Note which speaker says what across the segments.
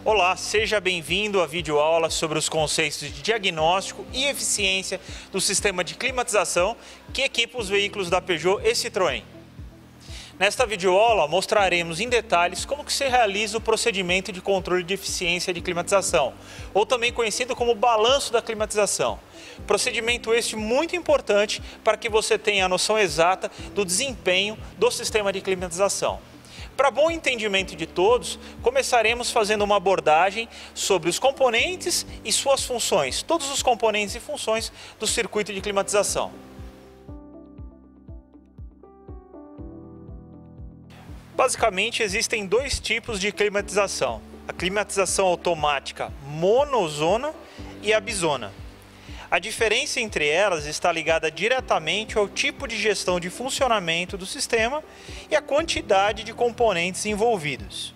Speaker 1: Olá, seja bem-vindo à videoaula sobre os conceitos de diagnóstico e eficiência do sistema de climatização que equipa os veículos da Peugeot e Citroën. Nesta videoaula mostraremos em detalhes como que se realiza o procedimento de controle de eficiência de climatização, ou também conhecido como balanço da climatização. Procedimento este muito importante para que você tenha a noção exata do desempenho do sistema de climatização. Para bom entendimento de todos, começaremos fazendo uma abordagem sobre os componentes e suas funções, todos os componentes e funções do circuito de climatização. Basicamente, existem dois tipos de climatização: a climatização automática monozona e a bizona. A diferença entre elas está ligada diretamente ao tipo de gestão de funcionamento do sistema e à quantidade de componentes envolvidos.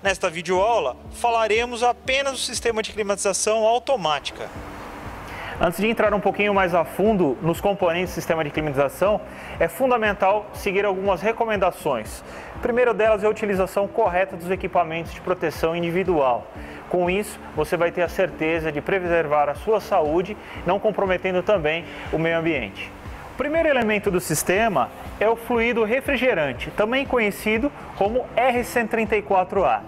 Speaker 1: Nesta videoaula, falaremos apenas do sistema de climatização automática. Antes de entrar um pouquinho mais a fundo nos componentes do sistema de climatização, é fundamental seguir algumas recomendações. A primeira delas é a utilização correta dos equipamentos de proteção individual. Com isso, você vai ter a certeza de preservar a sua saúde, não comprometendo também o meio ambiente. O primeiro elemento do sistema é o fluido refrigerante, também conhecido como R134A.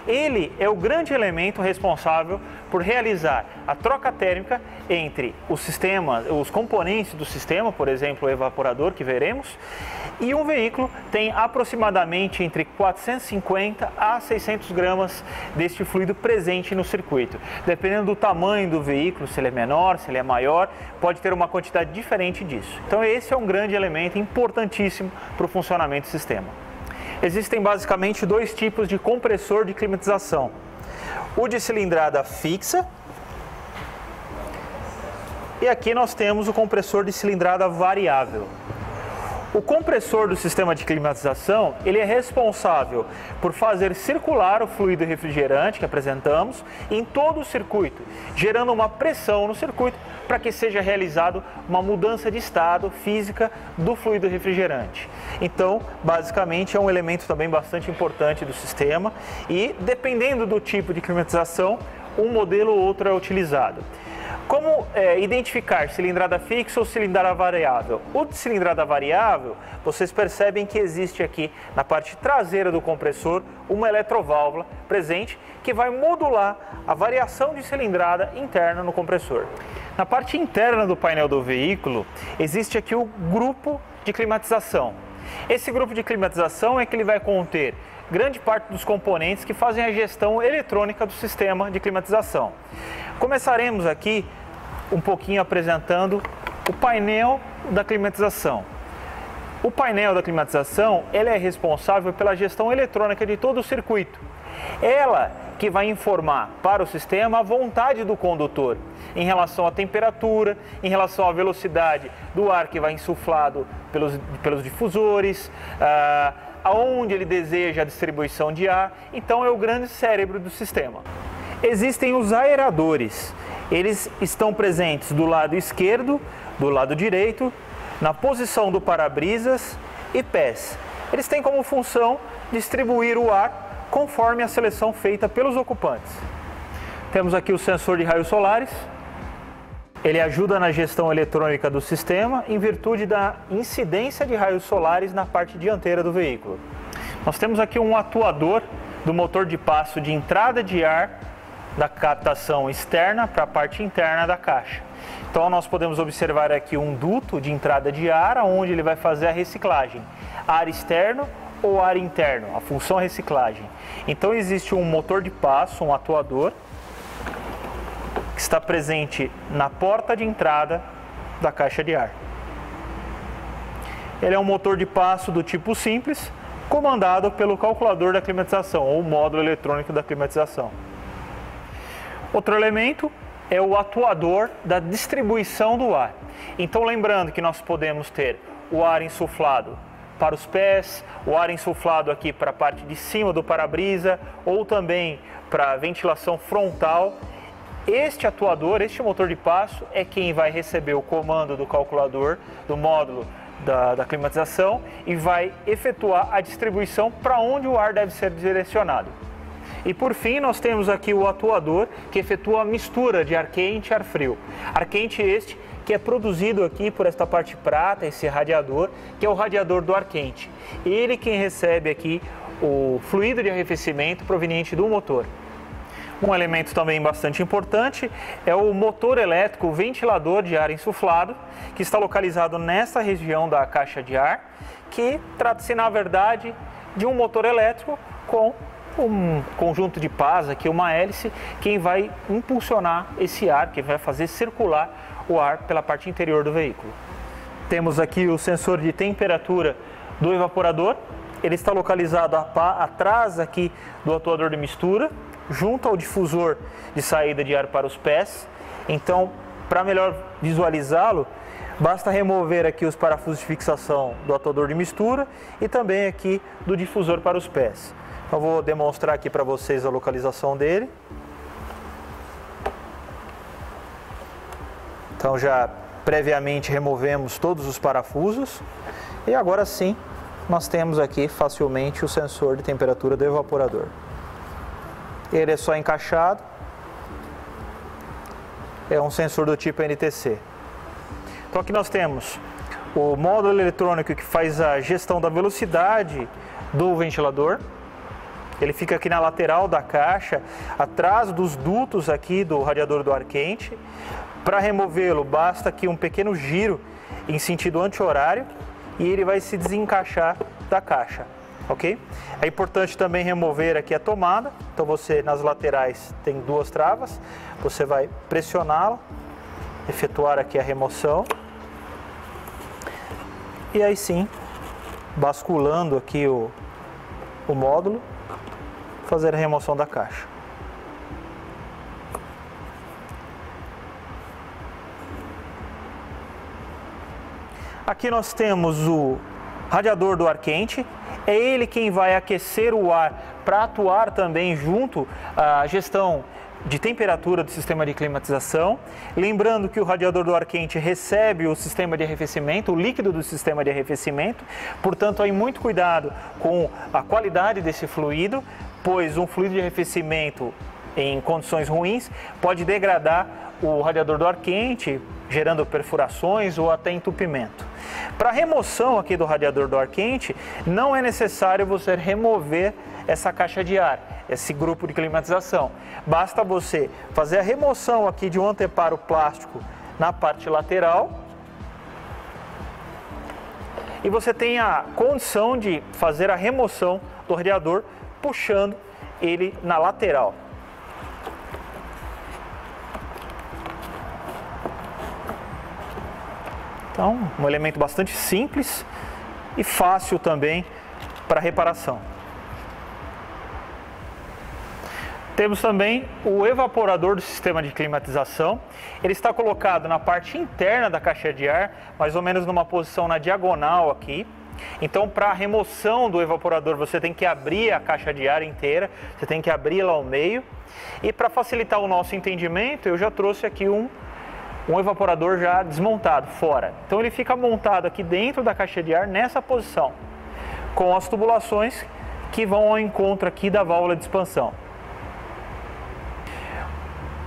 Speaker 1: Ele é o grande elemento responsável por realizar a troca térmica entre os componentes do sistema, por exemplo, o evaporador que veremos, e um veículo tem aproximadamente entre 450 a 600 gramas deste fluido presente no circuito. Dependendo do tamanho do veículo, se ele é menor, se ele é maior, pode ter uma quantidade diferente disso. Então esse é um grande elemento importantíssimo para o funcionamento do sistema. Existem basicamente dois tipos de compressor de climatização: o de cilindrada fixa, e aqui nós temos o compressor de cilindrada variável. O compressor do sistema de climatização, ele é responsável por fazer circular o fluido refrigerante que apresentamos em todo o circuito, gerando uma pressão no circuito para que seja realizado uma mudança de estado física do fluido refrigerante. Então, basicamente, é um elemento também bastante importante do sistema e, dependendo do tipo de climatização, um modelo ou outro é utilizado. Como identificar cilindrada fixa ou cilindrada variável? O de cilindrada variável, vocês percebem que existe aqui na parte traseira do compressor uma eletroválvula presente que vai modular a variação de cilindrada interna no compressor. Na parte interna do painel do veículo, existe aqui o grupo de climatização. Esse grupo de climatização é que ele vai conter grande parte dos componentes que fazem a gestão eletrônica do sistema de climatização. Começaremos aqui um pouquinho apresentando o painel da climatização. O painel da climatização, ele é responsável pela gestão eletrônica de todo o circuito. Ela que vai informar para o sistema a vontade do condutor em relação à temperatura, em relação à velocidade do ar que vai insuflado pelos difusores, aonde ele deseja a distribuição de ar. Então é o grande cérebro do sistema. Existem os aeradores. Eles estão presentes do lado esquerdo, do lado direito, na posição do para-brisas e pés. Eles têm como função distribuir o ar conforme a seleção feita pelos ocupantes. Temos aqui o sensor de raios solares. Ele ajuda na gestão eletrônica do sistema em virtude da incidência de raios solares na parte dianteira do veículo. Nós temos aqui um atuador do motor de passo de entrada de ar da captação externa para a parte interna da caixa. Então nós podemos observar aqui um duto de entrada de ar, onde ele vai fazer a reciclagem, ar externo ou ar interno, a função reciclagem. Então existe um motor de passo, um atuador, que está presente na porta de entrada da caixa de ar. Ele é um motor de passo do tipo simples, comandado pelo calculador da climatização, ou módulo eletrônico da climatização. Outro elemento é o atuador da distribuição do ar. Então lembrando que nós podemos ter o ar insuflado para os pés, o ar insuflado aqui para a parte de cima do para-brisa, ou também para a ventilação frontal. Este atuador, este motor de passo, é quem vai receber o comando do calculador, do módulo da climatização, e vai efetuar a distribuição para onde o ar deve ser direcionado. E por fim, nós temos aqui o atuador, que efetua a mistura de ar quente e ar frio. Ar quente este que é produzido aqui por esta parte prata, esse radiador, que é o radiador do ar quente. Ele quem recebe aqui o fluido de arrefecimento proveniente do motor. Um elemento também bastante importante é o motor elétrico, o ventilador de ar insuflado, que está localizado nesta região da caixa de ar, que trata-se, na verdade, de um motor elétrico com um conjunto de pás, aqui uma hélice, quem vai impulsionar esse ar, que vai fazer circular o ar pela parte interior do veículo. Temos aqui o sensor de temperatura do evaporador, ele está localizado atrás aqui do atuador de mistura, junto ao difusor de saída de ar para os pés. Então, para melhor visualizá-lo, basta remover aqui os parafusos de fixação do atuador de mistura e também aqui do difusor para os pés. Eu vou demonstrar aqui para vocês a localização dele. Então já previamente removemos todos os parafusos e agora sim nós temos aqui facilmente o sensor de temperatura do evaporador. Ele é só encaixado, é um sensor do tipo NTC. Então aqui nós temos o módulo eletrônico que faz a gestão da velocidade do ventilador. Ele fica aqui na lateral da caixa, atrás dos dutos aqui do radiador do ar quente. Para removê-lo, basta aqui um pequeno giro em sentido anti-horário e ele vai se desencaixar da caixa, ok? É importante também remover aqui a tomada. Então você, nas laterais, tem duas travas. Você vai pressioná-la, efetuar aqui a remoção. E aí sim, basculando aqui o módulo, fazer a remoção da caixa. Aqui nós temos o radiador do ar quente, é ele quem vai aquecer o ar para atuar também junto à gestão de temperatura do sistema de climatização. Lembrando que o radiador do ar quente recebe o sistema de arrefecimento, o líquido do sistema de arrefecimento, portanto, aí muito cuidado com a qualidade desse fluido, pois um fluido de arrefecimento em condições ruins pode degradar o radiador do ar quente, gerando perfurações ou até entupimento. Para a remoção aqui do radiador do ar quente, não é necessário você remover essa caixa de ar, esse grupo de climatização. Basta você fazer a remoção aqui de um anteparo plástico na parte lateral e você tem a condição de fazer a remoção do radiador puxando ele na lateral. Então, um elemento bastante simples e fácil também para reparação. Temos também o evaporador do sistema de climatização. Ele está colocado na parte interna da caixa de ar, mais ou menos numa posição na diagonal aqui. Então, para a remoção do evaporador, você tem que abrir a caixa de ar inteira, você tem que abri-la ao meio. E para facilitar o nosso entendimento, eu já trouxe aqui um evaporador já desmontado, fora. Então ele fica montado aqui dentro da caixa de ar nessa posição, com as tubulações que vão ao encontro aqui da válvula de expansão.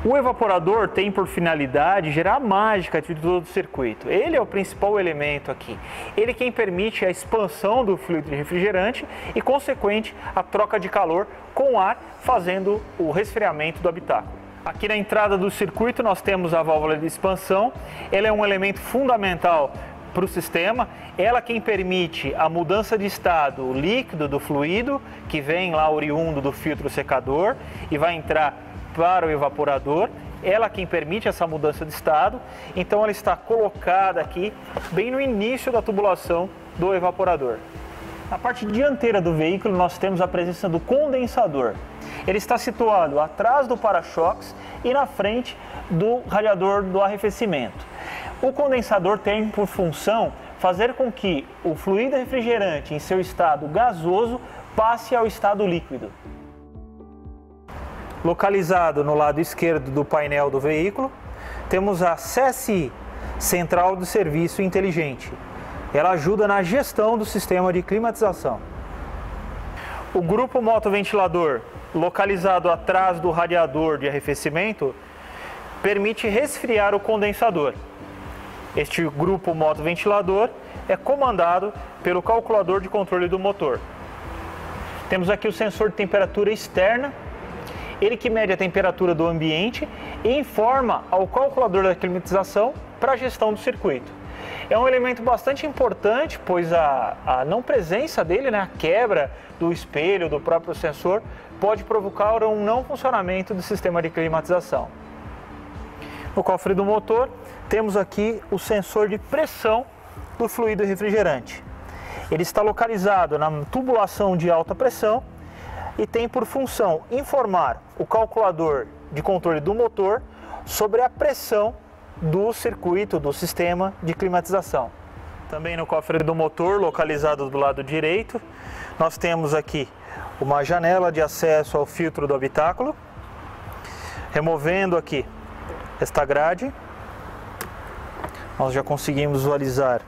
Speaker 1: O evaporador tem por finalidade gerar a mágica de todo o circuito. Ele é o principal elemento aqui. Ele quem permite a expansão do fluido de refrigerante e, consequente, a troca de calor com o ar, fazendo o resfriamento do habitáculo. Aqui na entrada do circuito nós temos a válvula de expansão. Ela é um elemento fundamental para o sistema. Ela quem permite a mudança de estado líquido do fluido, que vem lá oriundo do filtro secador e vai entrar para o evaporador. Ela quem permite essa mudança de estado. Então ela está colocada aqui bem no início da tubulação do evaporador. Na parte dianteira do veículo nós temos a presença do condensador. Ele está situado atrás do para-choques e na frente do radiador do arrefecimento. O condensador tem por função fazer com que o fluido refrigerante em seu estado gasoso passe ao estado líquido. Localizado no lado esquerdo do painel do veículo, temos a CSI, Central de Serviço Inteligente. Ela ajuda na gestão do sistema de climatização. O grupo motoventilador, localizado atrás do radiador de arrefecimento, permite resfriar o condensador. Este grupo motoventilador é comandado pelo calculador de controle do motor. Temos aqui o sensor de temperatura externa, ele que mede a temperatura do ambiente e informa ao calculador da climatização para a gestão do circuito. É um elemento bastante importante, pois a não presença dele, a quebra do espelho, do próprio sensor, pode provocar um não funcionamento do sistema de climatização. No cofre do motor, temos aqui o sensor de pressão do fluido refrigerante. Ele está localizado na tubulação de alta pressão e tem por função informar o calculador de controle do motor sobre a pressão do circuito, do sistema de climatização. Também no cofre do motor, localizado do lado direito, nós temos aqui uma janela de acesso ao filtro do habitáculo. Removendo aqui esta grade, nós já conseguimos visualizar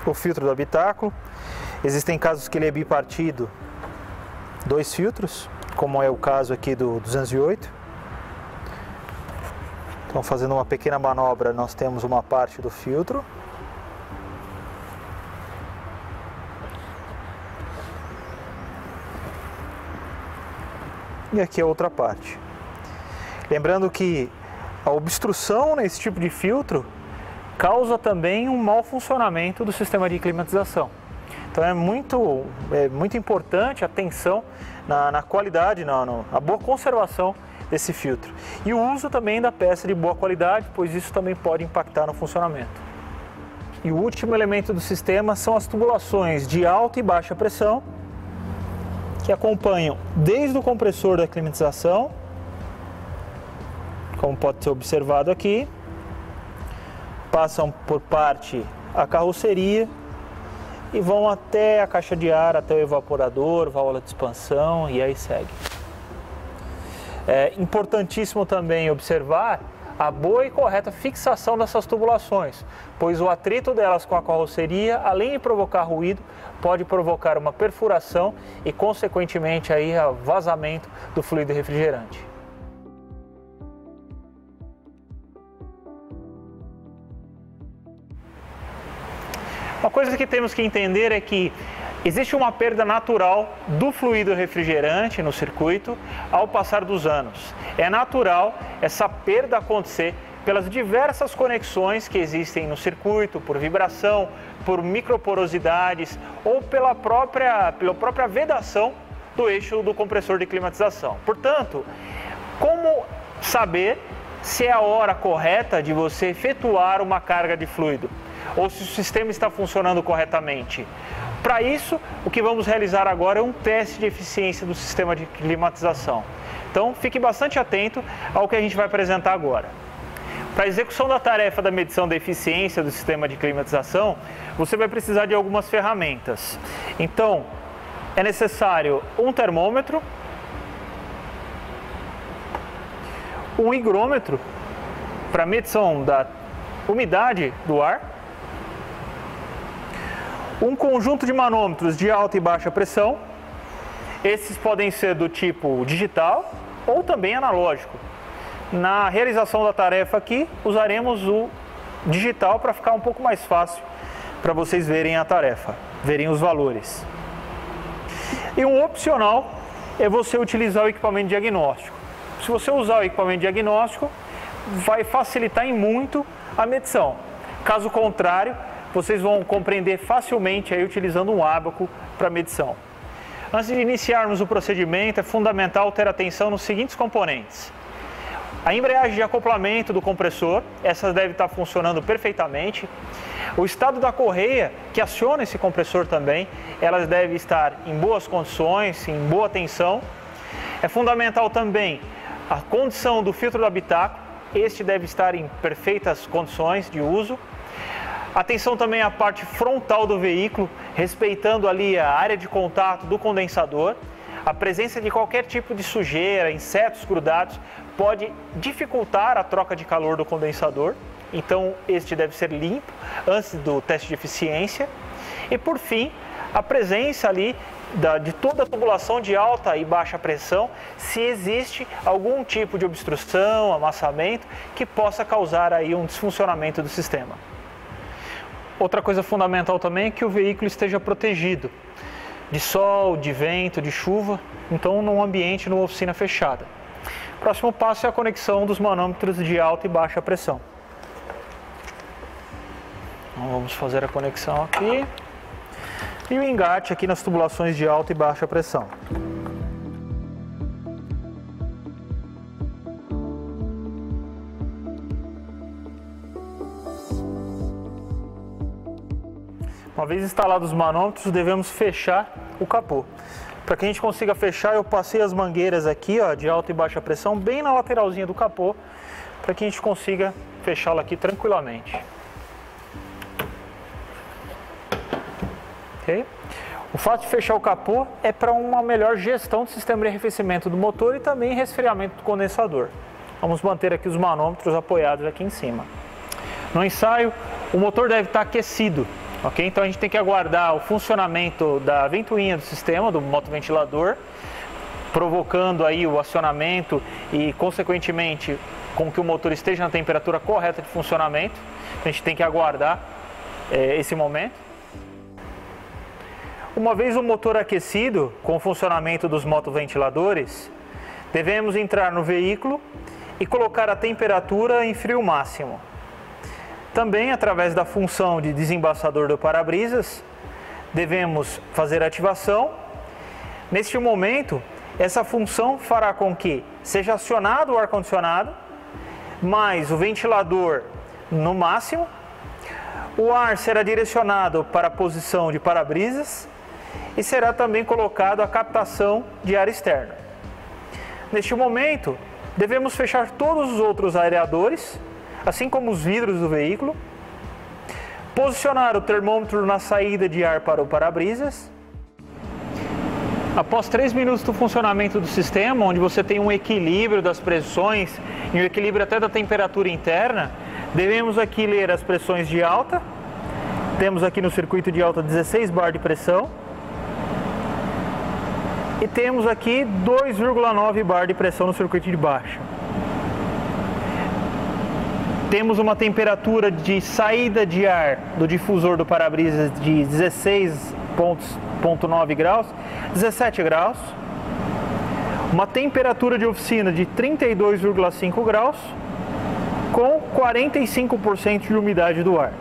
Speaker 1: o filtro do habitáculo. Existem casos que ele é bipartido, 2 filtros, como é o caso aqui do 208. Então, fazendo uma pequena manobra, nós temos uma parte do filtro. E aqui a outra parte. Lembrando que a obstrução nesse tipo de filtro causa também um mau funcionamento do sistema de climatização. Então é muito importante a atenção na qualidade, na boa conservação desse filtro. E o uso também da peça de boa qualidade, pois isso também pode impactar no funcionamento. E o último elemento do sistema são as tubulações de alta e baixa pressão, que acompanham desde o compressor da climatização, como pode ser observado aqui, passam por parte a carroceria e vão até a caixa de ar, até o evaporador, válvula de expansão e aí segue. É importantíssimo também observar a boa e correta fixação dessas tubulações, pois o atrito delas com a carroceria, além de provocar ruído, pode provocar uma perfuração e, consequentemente, aí, vazamento do fluido refrigerante. Uma coisa que temos que entender é que existe uma perda natural do fluido refrigerante no circuito ao passar dos anos. É natural essa perda acontecer pelas diversas conexões que existem no circuito, por vibração, por microporosidades ou pela própria vedação do eixo do compressor de climatização. Portanto, como saber se é a hora correta de você efetuar uma carga de fluido? Ou se o sistema está funcionando corretamente? Para isso, o que vamos realizar agora é um teste de eficiência do sistema de climatização. Então, fique bastante atento ao que a gente vai apresentar agora. Para a execução da tarefa da medição da eficiência do sistema de climatização, você vai precisar de algumas ferramentas. Então, é necessário um termômetro, um higrômetro para medição da umidade do ar, um conjunto de manômetros de alta e baixa pressão. Esses podem ser do tipo digital ou também analógico. Na realização da tarefa aqui, usaremos o digital para ficar um pouco mais fácil para vocês verem a tarefa, verem os valores. E um opcional é você utilizar o equipamento diagnóstico. Se você usar o equipamento diagnóstico, vai facilitar em muito a medição. Caso contrário, vocês vão compreender facilmente aí utilizando um ábaco para medição. Antes de iniciarmos o procedimento, é fundamental ter atenção nos seguintes componentes. A embreagem de acoplamento do compressor, essa deve estar funcionando perfeitamente. O estado da correia, que aciona esse compressor também, ela deve estar em boas condições, em boa tensão. É fundamental também a condição do filtro do habitáculo, este deve estar em perfeitas condições de uso. Atenção também à parte frontal do veículo, respeitando ali a área de contato do condensador. A presença de qualquer tipo de sujeira, insetos grudados, pode dificultar a troca de calor do condensador. Então, este deve ser limpo antes do teste de eficiência. E por fim, a presença ali de toda a tubulação de alta e baixa pressão, se existe algum tipo de obstrução, amassamento, que possa causar aí um desfuncionamento do sistema. Outra coisa fundamental também é que o veículo esteja protegido de sol, de vento, de chuva, então num ambiente, numa oficina fechada. O próximo passo é a conexão dos manômetros de alta e baixa pressão. Então, vamos fazer a conexão aqui. E o engate aqui nas tubulações de alta e baixa pressão. Uma vez instalados os manômetros, devemos fechar o capô. Para que a gente consiga fechar, eu passei as mangueiras aqui, ó, de alta e baixa pressão, bem na lateralzinha do capô, para que a gente consiga fechá-lo aqui tranquilamente. Okay? O fato de fechar o capô é para uma melhor gestão do sistema de arrefecimento do motor e também resfriamento do condensador. Vamos manter aqui os manômetros apoiados aqui em cima. No ensaio, o motor deve estar aquecido, ok? Então a gente tem que aguardar o funcionamento da ventoinha do sistema, do motoventilador, provocando aí o acionamento e, consequentemente, com que o motor esteja na temperatura correta de funcionamento. A gente tem que aguardar esse momento. Uma vez o motor aquecido, com o funcionamento dos motoventiladores, devemos entrar no veículo e colocar a temperatura em frio máximo. Também, através da função de desembaçador do para-brisas, devemos fazer a ativação. Neste momento, essa função fará com que seja acionado o ar-condicionado, mais o ventilador no máximo, o ar será direcionado para a posição de para-brisas, e será também colocado a captação de ar externo. Neste momento, devemos fechar todos os outros aereadores, assim como os vidros do veículo, posicionar o termômetro na saída de ar para o para-brisas. Após 3 minutos do funcionamento do sistema, onde você tem um equilíbrio das pressões e um equilíbrio até da temperatura interna, devemos aqui ler as pressões de alta. Temos aqui no circuito de alta 16 bar de pressão. E temos aqui 2,9 bar de pressão no circuito de baixa. Temos uma temperatura de saída de ar do difusor do para-brisas de 16,9 graus, 17 graus. Uma temperatura de oficina de 32,5 graus, com 45% de umidade do ar.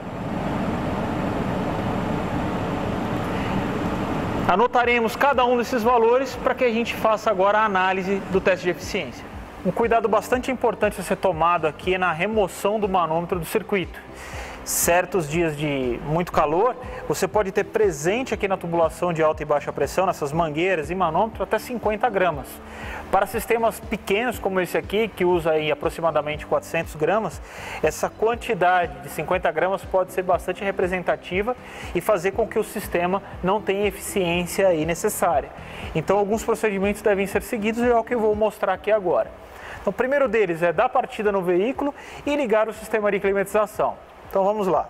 Speaker 1: Anotaremos cada um desses valores para que a gente faça agora a análise do teste de eficiência. Um cuidado bastante importante a ser tomado aqui é na remoção do manômetro do circuito. Certos dias de muito calor, você pode ter presente aqui na tubulação de alta e baixa pressão, nessas mangueiras e manômetro, até 50 gramas. Para sistemas pequenos como esse aqui, que usa aí aproximadamente 400 gramas, essa quantidade de 50 gramas pode ser bastante representativa e fazer com que o sistema não tenha eficiência aí necessária. Então, alguns procedimentos devem ser seguidos e é o que eu vou mostrar aqui agora. Então, o primeiro deles é dar partida no veículo e ligar o sistema de climatização. Então vamos lá.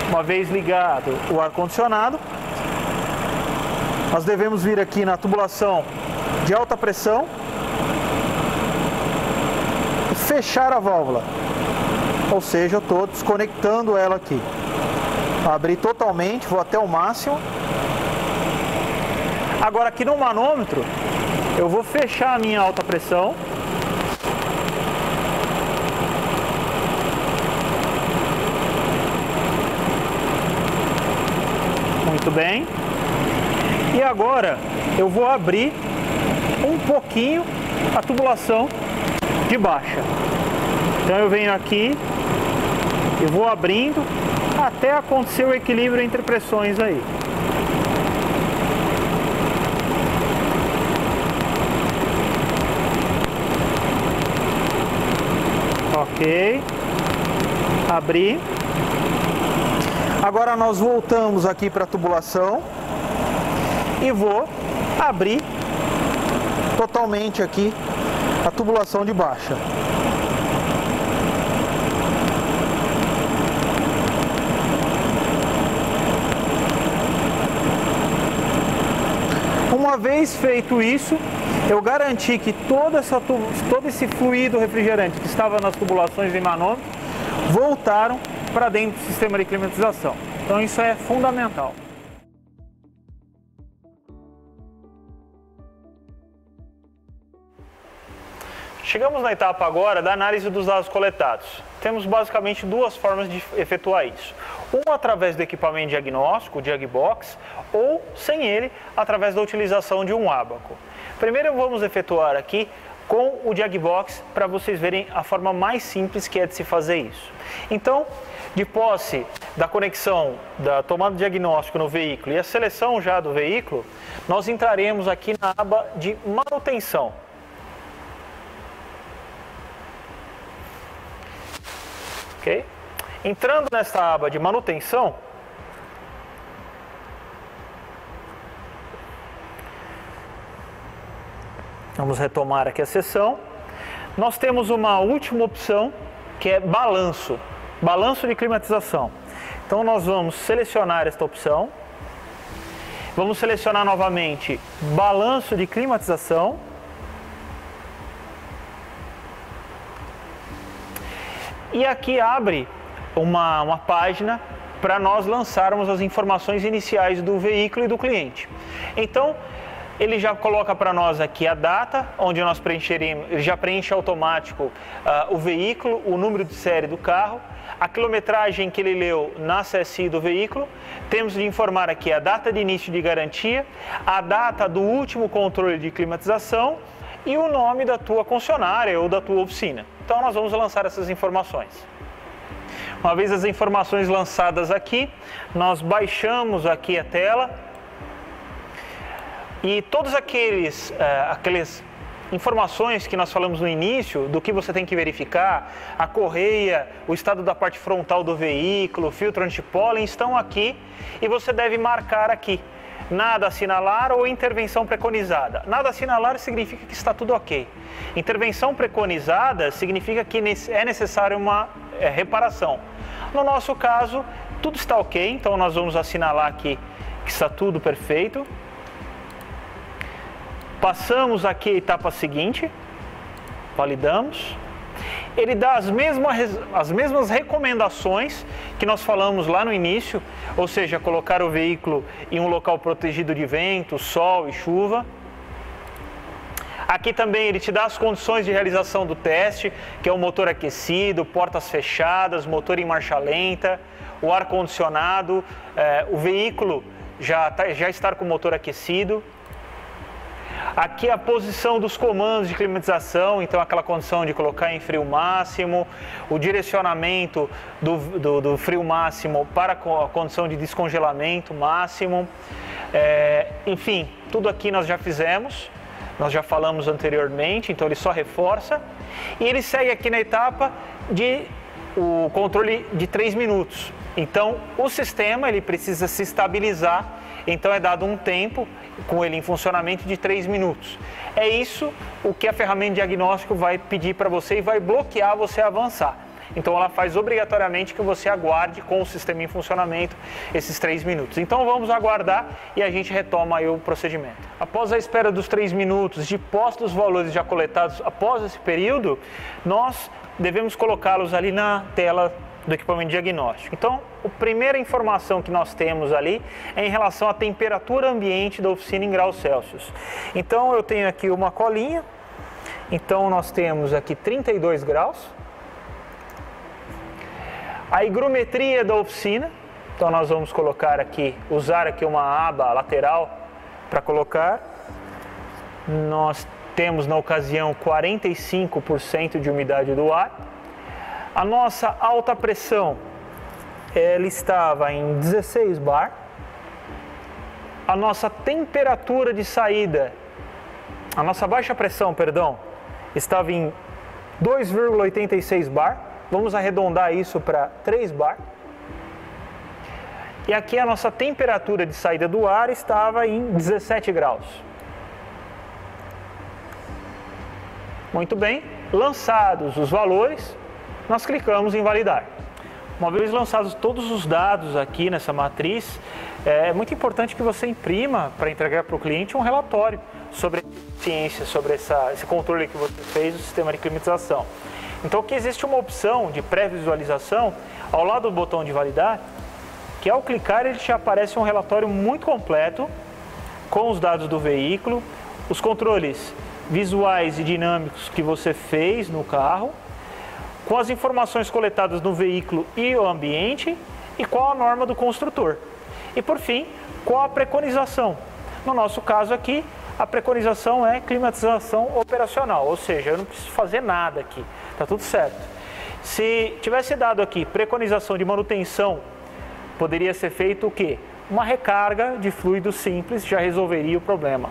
Speaker 1: Uma vez ligado o ar-condicionado, nós devemos vir aqui na tubulação de alta pressão e fechar a válvula. Ou seja, eu estou desconectando ela aqui. Abri totalmente, vou até o máximo. Agora aqui no manômetro, eu vou fechar a minha alta pressão. Muito bem. E agora eu vou abrir um pouquinho a tubulação de baixa. Então eu venho aqui e vou abrindo até acontecer o equilíbrio entre pressões aí. Ok, abri. Agora nós voltamos aqui para a tubulação e vou abrir totalmente aqui a tubulação de baixa. uma vez feito isso, eu garanti que todo esse fluido refrigerante que estava nas tubulações de manômetro voltaram para dentro do sistema de climatização. Então isso é fundamental. Chegamos na etapa agora da análise dos dados coletados. Temos basicamente duas formas de efetuar isso. Uma através do equipamento diagnóstico, o Diagbox, ou sem ele, através da utilização de um ábaco. Primeiro vamos efetuar aqui com o Diagbox para vocês verem a forma mais simples que é de se fazer isso. Então, de posse da conexão da tomada de diagnóstico no veículo e a seleção já do veículo, nós entraremos aqui na aba de manutenção. Okay? Entrando nesta aba de manutenção, vamos retomar aqui a sessão. Nós temos uma última opção que é balanço de climatização. Então nós vamos selecionar esta opção, vamos selecionar novamente balanço de climatização. E aqui abre uma página para nós lançarmos as informações iniciais do veículo e do cliente. Então, ele já coloca para nós aqui a data, onde nós preencheremos, ele já preenche automático o veículo, o número de série do carro, a quilometragem que ele leu na CSI do veículo. Temos de informar aqui a data de início de garantia, a data do último controle de climatização e o nome da tua concessionária ou da tua oficina. Então nós vamos lançar essas informações. Uma vez as informações lançadas aqui, nós baixamos aqui a tela e todas aquelas informações que nós falamos no início, do que você tem que verificar, a correia, o estado da parte frontal do veículo, filtro antipólen, estão aqui e você deve marcar aqui. Nada a assinalar ou intervenção preconizada. Nada a assinalar significa que está tudo ok. Intervenção preconizada significa que é necessária uma reparação. No nosso caso, tudo está ok, então nós vamos assinalar aqui que está tudo perfeito. Passamos aqui a etapa seguinte, validamos. Ele dá as mesmas recomendações que nós falamos lá no início, ou seja, colocar o veículo em um local protegido de vento, sol e chuva. Aqui também ele te dá as condições de realização do teste, que é o motor aquecido, portas fechadas, motor em marcha lenta, o ar-condicionado, o veículo já estar com o motor aquecido. Aqui a posição dos comandos de climatização, então aquela condição de colocar em frio máximo, o direcionamento do frio máximo para a condição de descongelamento máximo. Enfim, tudo aqui nós já fizemos, nós já falamos anteriormente, então ele só reforça. E ele segue aqui na etapa de o controle de 3 minutos. Então o sistema ele precisa se estabilizar, então é dado um tempo com ele em funcionamento de 3 minutos. É isso o que a ferramenta de diagnóstico vai pedir para você e vai bloquear você avançar. Então ela faz obrigatoriamente que você aguarde com o sistema em funcionamento esses 3 minutos. Então vamos aguardar e a gente retoma aí o procedimento. Após a espera dos 3 minutos, de posse dos valores já coletados após esse período, nós devemos colocá-los ali na tela do equipamento diagnóstico. Então, a primeira informação que nós temos ali é em relação à temperatura ambiente da oficina em graus Celsius. Então, eu tenho aqui uma colinha. Então, nós temos aqui 32 graus. A higrometria da oficina. Então, nós vamos colocar aqui, usar aqui uma aba lateral para colocar. Nós temos, na ocasião, 45% de umidade do ar. A nossa alta pressão, ela estava em 16 bar. A nossa temperatura de saída, a nossa baixa pressão, perdão, estava em 2,86 bar. Vamos arredondar isso para 3 bar. E aqui a nossa temperatura de saída do ar estava em 17 graus. Muito bem, lançados os valores, nós clicamos em validar. Uma vez lançados todos os dados aqui nessa matriz, é muito importante que você imprima para entregar para o cliente um relatório sobre a eficiência, sobre esse controle que você fez do sistema de climatização. Então aqui existe uma opção de pré-visualização ao lado do botão de validar, que ao clicar ele te aparece um relatório muito completo com os dados do veículo, os controles visuais e dinâmicos que você fez no carro, com as informações coletadas no veículo e o ambiente e qual a norma do construtor. E por fim, qual a preconização. No nosso caso aqui, a preconização é climatização operacional, ou seja, eu não preciso fazer nada aqui, está tudo certo. Se tivesse dado aqui preconização de manutenção, poderia ser feito o quê? Uma recarga de fluido simples já resolveria o problema.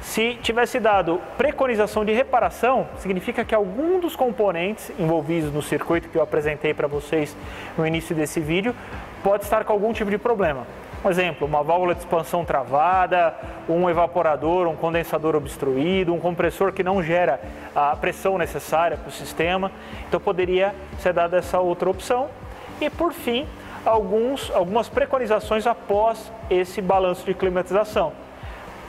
Speaker 1: Se tivesse dado preconização de reparação, significa que algum dos componentes envolvidos no circuito que eu apresentei para vocês no início desse vídeo pode estar com algum tipo de problema. Um exemplo, uma válvula de expansão travada, um evaporador, um condensador obstruído, um compressor que não gera a pressão necessária para o sistema. Então poderia ser dada essa outra opção. E por fim, algumas preconizações após esse balanço de climatização.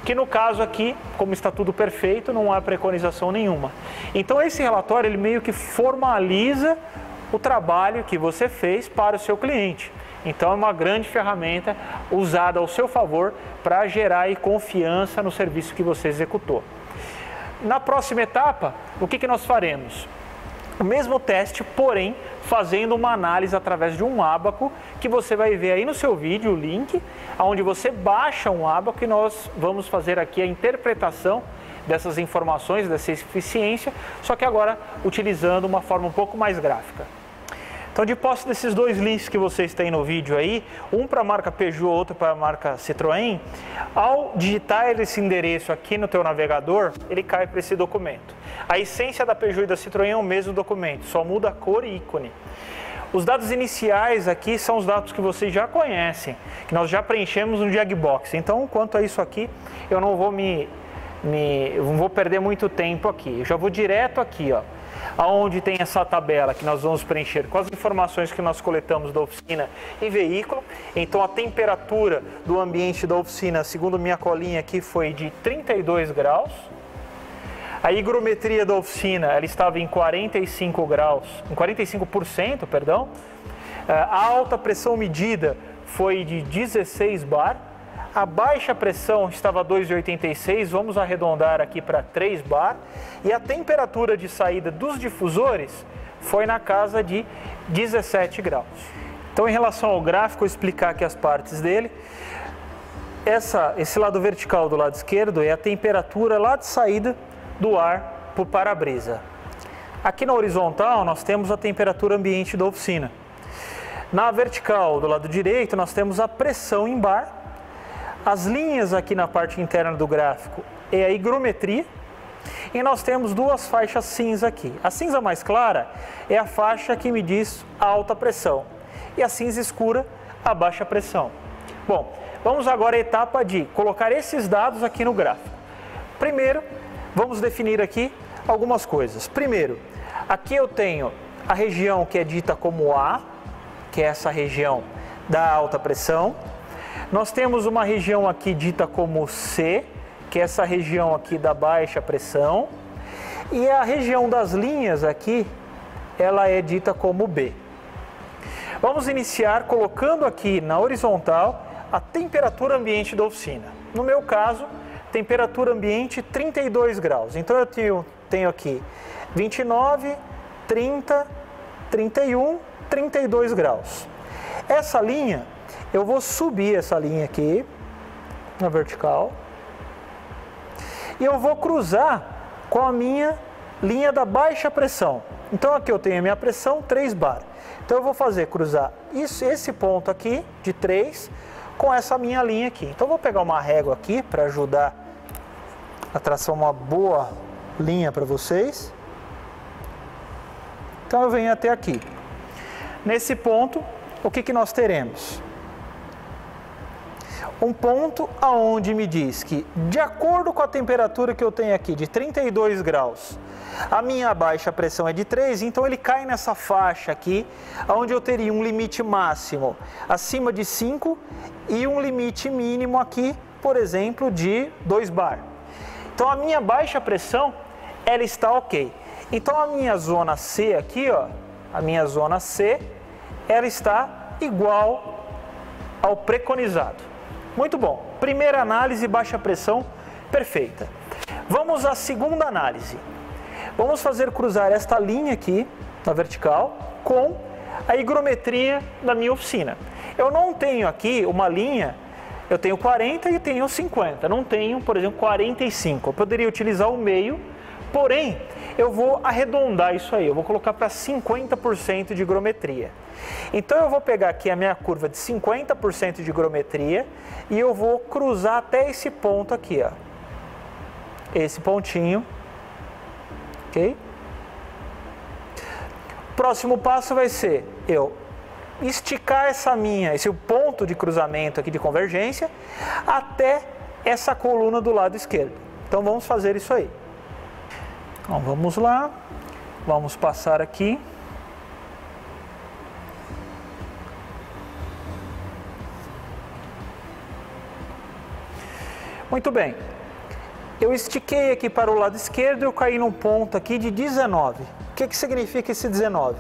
Speaker 1: Que no caso aqui, como está tudo perfeito, não há preconização nenhuma. Então esse relatório ele meio que formaliza o trabalho que você fez para o seu cliente. Então é uma grande ferramenta usada ao seu favor para gerar aí confiança no serviço que você executou. Na próxima etapa, o que nós faremos? O mesmo teste, porém, fazendo uma análise através de um ábaco, que você vai ver aí no seu vídeo, o link, onde você baixa um ábaco e nós vamos fazer aqui a interpretação dessas informações, dessa eficiência, só que agora utilizando uma forma um pouco mais gráfica. Então, de posse desses dois links que vocês têm no vídeo aí, um para a marca Peugeot, outro para a marca Citroën, ao digitar esse endereço aqui no teu navegador, ele cai para esse documento. A essência da Peugeot e da Citroën é o mesmo documento, só muda a cor e ícone. Os dados iniciais aqui são os dados que vocês já conhecem, que nós já preenchemos no Diagbox. Então, quanto a isso aqui, eu não vou não vou perder muito tempo aqui. Eu já vou direto aqui, ó, aonde tem essa tabela que nós vamos preencher com as informações que nós coletamos da oficina e veículo. Então a temperatura do ambiente da oficina, segundo minha colinha aqui, foi de 32 graus. A higrometria da oficina, ela estava em 45 graus, em 45%, perdão. A alta pressão medida foi de 16 bar. A baixa pressão estava 2,86, vamos arredondar aqui para 3 bar. E a temperatura de saída dos difusores foi na casa de 17 graus. Então, em relação ao gráfico, vou explicar aqui as partes dele. Esse lado vertical do lado esquerdo é a temperatura lá de saída do ar para o para-brisa. Aqui na horizontal, nós temos a temperatura ambiente da oficina. Na vertical do lado direito, nós temos a pressão em bar. As linhas aqui na parte interna do gráfico é a higrometria e nós temos duas faixas cinza aqui. A cinza mais clara é a faixa que me diz a alta pressão e a cinza escura a baixa pressão. Bom, vamos agora à etapa de colocar esses dados aqui no gráfico. Primeiro, vamos definir aqui algumas coisas. Primeiro, aqui eu tenho a região que é dita como A, que é essa região da alta pressão. Nós temos uma região aqui dita como C, que é essa região aqui da baixa pressão. E a região das linhas aqui, ela é dita como B. Vamos iniciar colocando aqui na horizontal a temperatura ambiente da oficina. No meu caso, temperatura ambiente 32 graus. Então eu tenho aqui 29, 30, 31, 32 graus. Essa linha, eu vou subir essa linha aqui, na vertical, e eu vou cruzar com a minha linha da baixa pressão. Então aqui eu tenho a minha pressão 3 bar. Então eu vou cruzar esse ponto aqui, de 3, com essa minha linha aqui. Então eu vou pegar uma régua aqui, para ajudar a traçar uma boa linha para vocês. Então eu venho até aqui. Nesse ponto, o que nós teremos? um ponto aonde me diz que, de acordo com a temperatura que eu tenho aqui, de 32 graus, a minha baixa pressão é de 3, então ele cai nessa faixa aqui, onde eu teria um limite máximo acima de 5 e um limite mínimo aqui, por exemplo, de 2 bar. Então a minha baixa pressão, ela está ok. Então a minha zona C aqui, ó, a minha zona C, ela está igual ao preconizado. Muito bom. Primeira análise, baixa pressão, perfeita. Vamos à segunda análise. Vamos fazer cruzar esta linha aqui, na vertical, com a higrometria da minha oficina. Eu não tenho aqui uma linha, eu tenho 40 e tenho 50. Não tenho, por exemplo, 45. Eu poderia utilizar o meio, porém, eu vou arredondar isso aí. Eu vou colocar para 50% de higrometria. Então eu vou pegar aqui a minha curva de 50% de higrometria e eu vou cruzar até esse ponto aqui, ó. Esse pontinho, ok? Próximo passo vai ser eu esticar esse ponto de cruzamento aqui de convergência até essa coluna do lado esquerdo. Então vamos fazer isso aí. Então vamos lá, vamos passar aqui. Muito bem, eu estiquei aqui para o lado esquerdo e eu caí num ponto aqui de 19. O que significa esse 19?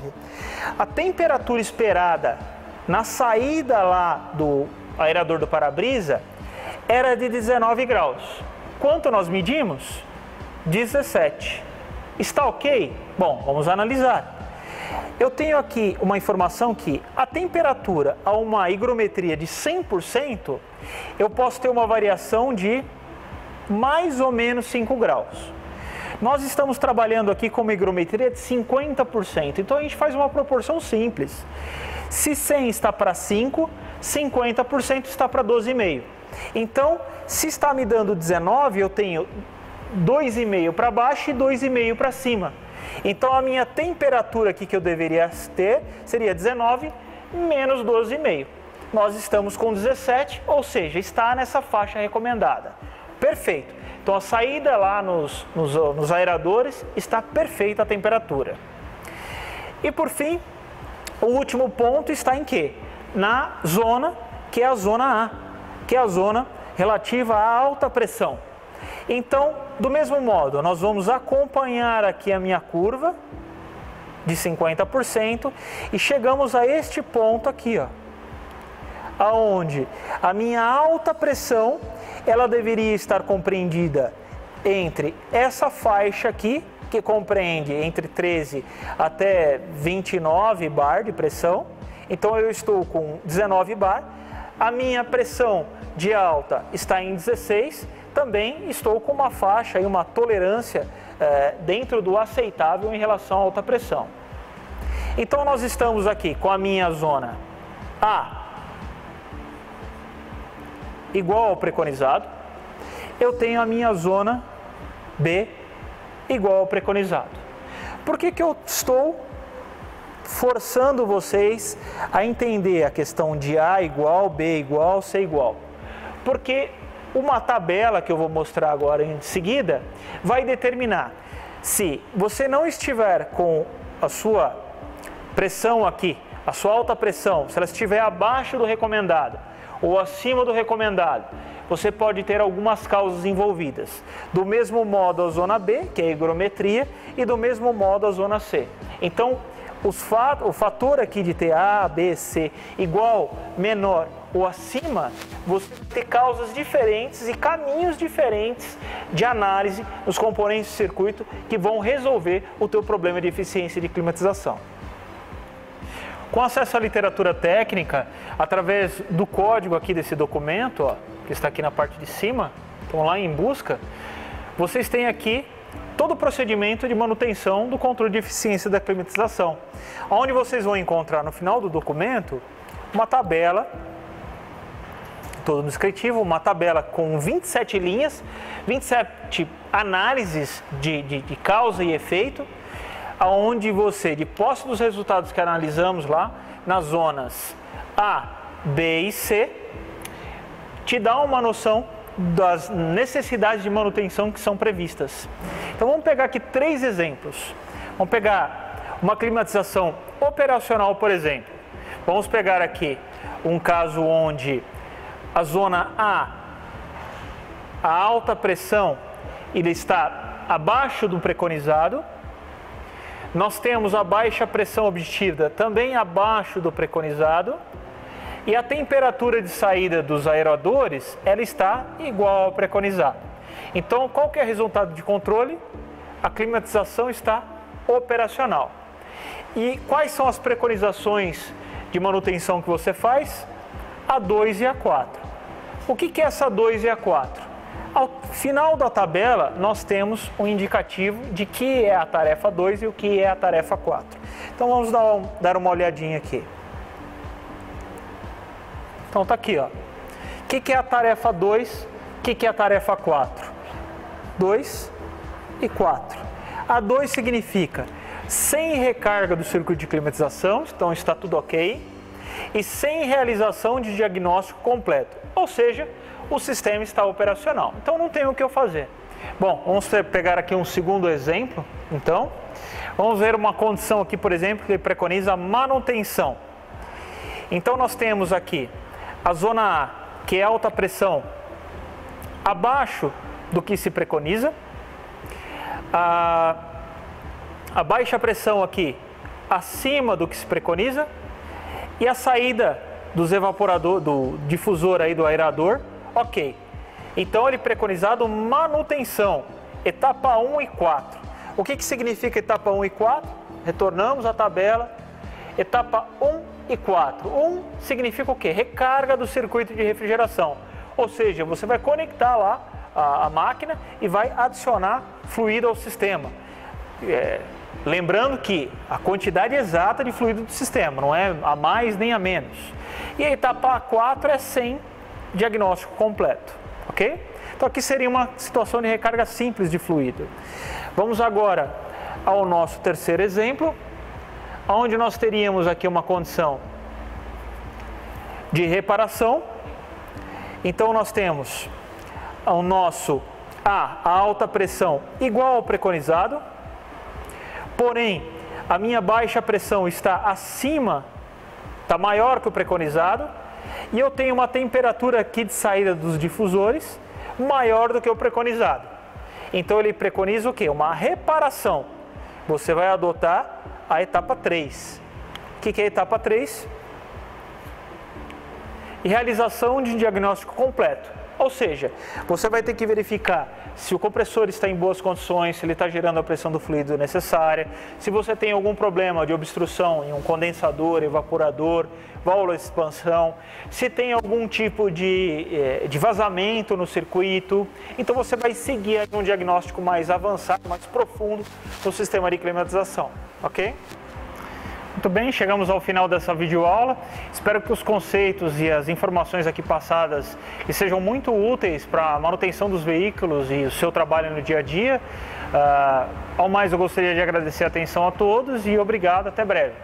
Speaker 1: A temperatura esperada na saída lá do aerador do para-brisa era de 19 graus. Quanto nós medimos? 17. Está ok? Bom, vamos analisar. Eu tenho aqui uma informação que a temperatura a uma higrometria de 100%, eu posso ter uma variação de mais ou menos 5 graus. Nós estamos trabalhando aqui com uma higrometria de 50%, então a gente faz uma proporção simples. Se 100 está para 5, 50% está para 12,5. Então, se está me dando 19, eu tenho 2,5 para baixo e 2,5 para cima. Então a minha temperatura aqui que eu deveria ter seria 19 menos 12,5. Nós estamos com 17, ou seja, está nessa faixa recomendada. Perfeito. Então a saída lá nos aeradores está perfeita a temperatura. E por fim, o último ponto está em quê? Na zona, que é a zona A, que é a zona relativa à alta pressão. Então, do mesmo modo, nós vamos acompanhar aqui a minha curva de 50% e chegamos a este ponto aqui, ó, aonde a minha alta pressão, ela deveria estar compreendida entre essa faixa aqui, que compreende entre 13 até 29 bar de pressão. Então eu estou com 19 bar, a minha pressão de alta está em 16, também estou com uma faixa e uma tolerância dentro do aceitável em relação à alta pressão. Então nós estamos aqui com a minha zona A igual ao preconizado, eu tenho a minha zona B igual ao preconizado. Por que eu estou forçando vocês a entender a questão de A igual, B igual, C igual? Porque uma tabela que eu vou mostrar agora em seguida vai determinar se você não estiver com a sua pressão aqui, a sua alta pressão, se ela estiver abaixo do recomendado ou acima do recomendado, você pode ter algumas causas envolvidas. Do mesmo modo a zona B, que é a higrometria, e do mesmo modo a zona C. Então, o fator aqui de ter A, B, C igual, menor ou acima, você vai ter causas diferentes e caminhos diferentes de análise nos componentes do circuito que vão resolver o teu problema de eficiência de climatização. Com acesso à literatura técnica, através do código aqui desse documento, ó, que está aqui na parte de cima, então lá em busca, vocês têm aqui todo o procedimento de manutenção do controle de eficiência da climatização, onde vocês vão encontrar no final do documento uma tabela, todo no descritivo, uma tabela com 27 linhas, 27 análises de causa e efeito, onde você, de posse dos resultados que analisamos lá, nas zonas A, B e C, te dá uma noção das necessidades de manutenção que são previstas. Então vamos pegar aqui 3 exemplos. Vamos pegar uma climatização operacional, por exemplo. Vamos pegar aqui um caso onde a zona A, a alta pressão, ele está abaixo do preconizado. Nós temos a baixa pressão obtida também abaixo do preconizado. E a temperatura de saída dos aeradores, ela está igual ao preconizado. Então, qual que é o resultado de controle? A climatização está operacional. E quais são as preconizações de manutenção que você faz? A2 e A4. O que é essa A2 e A4? Ao final da tabela, nós temos um indicativo de que é a tarefa 2 e o que é a tarefa 4. Então, vamos dar uma olhadinha aqui. Então está aqui, ó. O que é a tarefa 2? O que é a tarefa 4? 2 e 4. A 2 significa sem recarga do circuito de climatização, então está tudo ok, e sem realização de diagnóstico completo, ou seja, o sistema está operacional. Então não tem o que eu fazer. Bom, vamos pegar aqui um segundo exemplo. Então, vamos ver uma condição aqui, por exemplo, que preconiza manutenção. Então nós temos aqui a zona A, que é alta pressão, abaixo do que se preconiza. A baixa pressão aqui, acima do que se preconiza. E a saída dos evaporadores, do difusor aí do aerador, ok. Então ele preconizado manutenção, etapa 1 e 4. O que significa etapa 1 e 4? Retornamos à tabela. Etapa 1 e 4. 1 significa o quê? Recarga do circuito de refrigeração. Ou seja, você vai conectar lá a máquina e vai adicionar fluido ao sistema. Lembrando que a quantidade exata de fluido do sistema, não é a mais nem a menos. E a etapa 4 é sem diagnóstico completo, ok? Então aqui seria uma situação de recarga simples de fluido. Vamos agora ao nosso terceiro exemplo, onde nós teríamos aqui uma condição de reparação. Então nós temos o nosso A, a alta pressão igual ao preconizado, porém a minha baixa pressão está acima, está maior que o preconizado, e eu tenho uma temperatura aqui de saída dos difusores maior do que o preconizado. Então ele preconiza o quê? Uma reparação. Você vai adotar a etapa 3. O que é a etapa 3? Realização de diagnóstico completo. Ou seja, você vai ter que verificar se o compressor está em boas condições, se ele está gerando a pressão do fluido necessária, se você tem algum problema de obstrução em um condensador, evaporador, válvula de expansão, se tem algum tipo de vazamento no circuito. Então você vai seguir um diagnóstico mais avançado, mais profundo no sistema de climatização, ok? Muito bem, chegamos ao final dessa videoaula. Espero que os conceitos e as informações aqui passadas sejam muito úteis para a manutenção dos veículos e o seu trabalho no dia a dia. Ao mais, eu gostaria de agradecer a atenção a todos e obrigado, até breve.